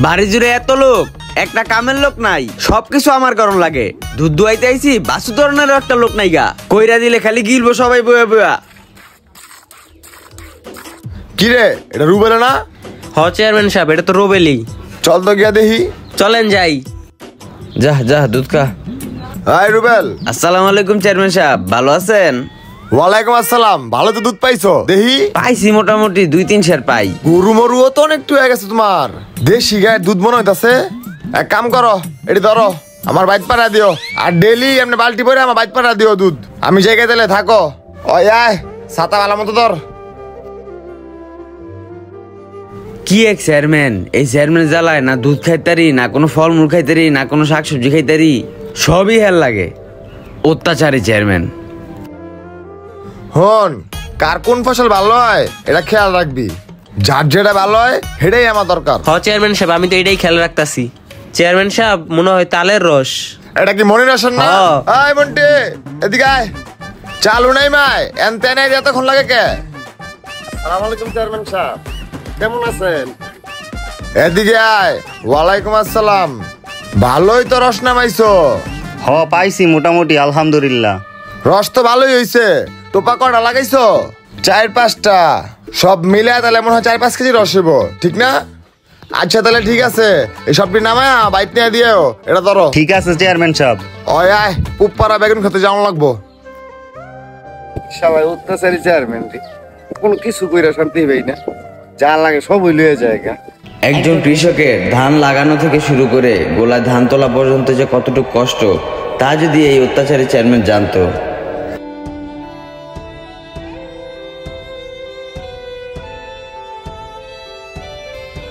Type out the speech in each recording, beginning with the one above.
বাড়ি জুড়ে এত লোক, একটা কামের লোক নাই, সবকিছু আমার গরম লাগে। দুধ দুয়াইতে আইছি, বাসু ধরনের একটা লোক নাই গা, কইরা দিলে খালি গিলবো সবাই বয়া বয়া। কি রে, এটা রুবেল না? হ চেয়ারম্যান সাহেব, এটা তো রুবেলই। চল তো গিয়া দেখি। চলেন যাই। যা যা দুধ খা। হাই রুবেল। আসসালামু আলাইকুম চেয়ারম্যান সাহেব, ভালো আছেন? ওয়ালাইকুম আসসালাম। ভালো তো দুধ পাইছো? দেখি। পাইছি মোটামুটি 2-3 সের পাই। গরু মরুও তো অনেক হয়ে গেছে তোমার। দেশি গায়ের দুধ মনে হইতাছে। এক কাম করো, এটি ধরো, আমার বাইক পাড়া দিও। আর ডেলি এমনি বালতি ভরে আমার বাইক পাড়া দিও দুধ। আমি জায়গায় দিলে থাকো। ওই আয়, ছাতা ভালো মতো ধর। কি এক চেয়ারম্যান, এই চেয়ারম্যান জ্বালায় না দুধ খাইতারি, না কোনো ফলমূল খাইতারি, না কোনো শাকসবজি খাইতারি, সবই হেল লাগে। অত্যাচারী চেয়ারম্যান। হন, কার কোন ফসল ভালো হয় এটা খেয়াল রাখবি। যার যেটা ভালো হয় সেটাই আমার দরকার। হ চেয়ারম্যান সাহেব, আমি তো এটাই খেয়াল রাখতাছি। চেয়ারম্যান সাহেব, মনে হয় তালের রস। এটা কি মনির আসেন না? আয় মন্টি, এদিকে আয়। চালু নাই মাই, এনতে নাই এতক্ষণ লাগে কে? আসসালামু আলাইকুম চেয়ারম্যান সাহেব, কেমন আছেন? এদিকে আয়। ওয়ালাইকুম আসসালাম। ভালোই তো রস নামাইছো। হ পাইছি মোটামুটি, আলহামদুলিল্লাহ। রস তো ভালোই হইছে। টোপা কটা লাগাইছো? 4-5টা। সব মিলে তাহলে মনে হয় 4-5 কেজি রস হইব, ঠিক না? আচ্ছা তাহলে ঠিক আছে, এই সবটি নামায়া বাইক নিয়ে দিও। এটা ধরো। ঠিক আছে চেয়ারম্যান সাহেব। ওই আয়, পুপ্পারা বেগুন খেতে যাওয়া লাগবো। সবাই অত্যাচারী চেয়ারম্যান, কোনো কিছু কইরা শান্তি পাই না, যা লাগে সবই লয়ে যায়। একজন কৃষকের ধান লাগানো থেকে শুরু করে গোলা ধান তোলা পর্যন্ত যে কতটুকু কষ্ট, তা যদি এই অত্যাচারী চেয়ারম্যান জানতো।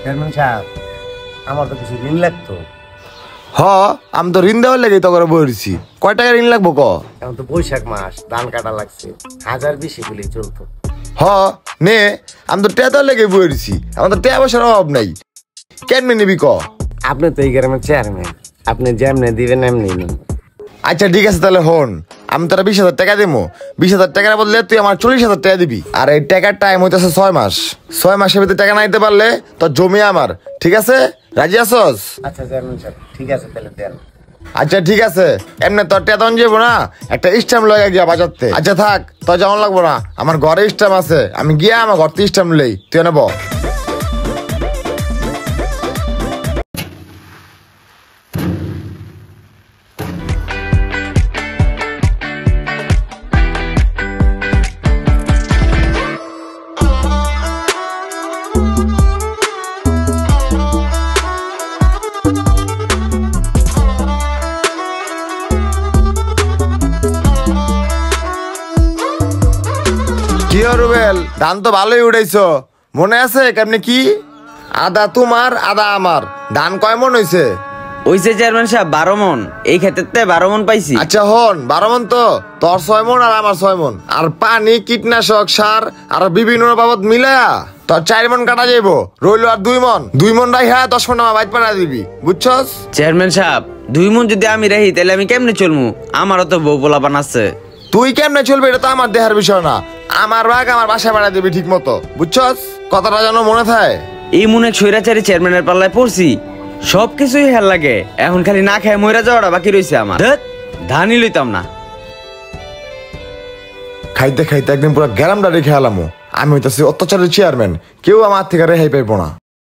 চেয়ারম্যান সাহেব, আমার তো কিছু ঋণ লাগতো। হ, আমি তো ঋণ দেওয়ার লেগে তো করে বলছি। কয় টাকা ঋণ লাগবো ক? এখন তো বৈশাখ মাস, ধান কাটা লাগছে, 1020 গুলি চলতো। হ নে, আমি তো টেয়া দেওয়ার লেগে বলছি। আমার তো টেয়া পয়সার অভাব নাই। কেমনে নিবি ক? আপনি তো এই গ্রামের চেয়ারম্যান, আপনি যেমনে দিবেন এমনি নিন। আচ্ছা ঠিক আছে তাহলে হন, আমি তোরা 20,000 টাকা দেবো। 20,000 টাকার বদলে তুই আমার 40,000 টাকা দিবি। আর এই টাকার টাইম হইতেছে 6 মাস। 6 মাসের ভিতরে টাকা না দিতে পারলে তোর জমি আমার, ঠিক আছে? রাজি আছস? আচ্ছা চেয়ারম্যান সাহেব, ঠিক আছে তাহলে দেন। আচ্ছা ঠিক আছে, এমনি তোর টেয়া তখন যাবো না, একটা স্ট্যাম্প লয়ে গিয়া বাজাতে। আচ্ছা থাক, তোর যেমন লাগবো না, আমার ঘরে স্ট্যাম্প আছে, আমি গিয়া আমার ঘর থেকে স্ট্যাম্প লই, তুই নেব। কি রুবেল, ধান তো ভালোই উঠাইছো। মনে আছে কেমনি কি? আদা তোমার, আদা আমার। ধান কয় মন হইছে? ওইসে চেয়ারম্যান সাহেব 12 মন। এই ক্ষেত্রে 12 মন পাইছি। আচ্ছা হন, 12 মন তো তোর 6 মন আর আমার 6 মন। আর পানি, কীটনাশক, সার আর বিভিন্ন বাবদ মিলায়া তোর 4 মন কাটা যাইব। রইল আর 2 মন। 2 মন রাখা 10 মন আমার বাইক পাড়া দিবি, বুঝছস? চেয়ারম্যান সাহেব 2 মন যদি আমি রাখি তাহলে আমি কেমনে চলমু? আমারও তো বউ পোলাপান আছে। তুই কেমনে চলবি এটা তো আমার দেহার বিষয় না। আমার ভাগ আমার বাসায় পাড়া দিবি ঠিক মতো, বুঝছস? কথাটা যেন মনে থাকে। এই মনে স্বৈরাচারী চেয়ারম্যানের পাল্লায় পড়ছি, সবকিছুই হেল লাগে। এখন খালি না খেয়ে মইরা যাওয়াটা বাকি রয়েছে আমার। ধানই লইতাম না। খাইতে খাইতে একদিন পুরো গ্যারামটা রেখে আলামো। আমি হইতেছি অত্যাচারের চেয়ারম্যান, কেউ আমার থেকে রেহাই পাইব না।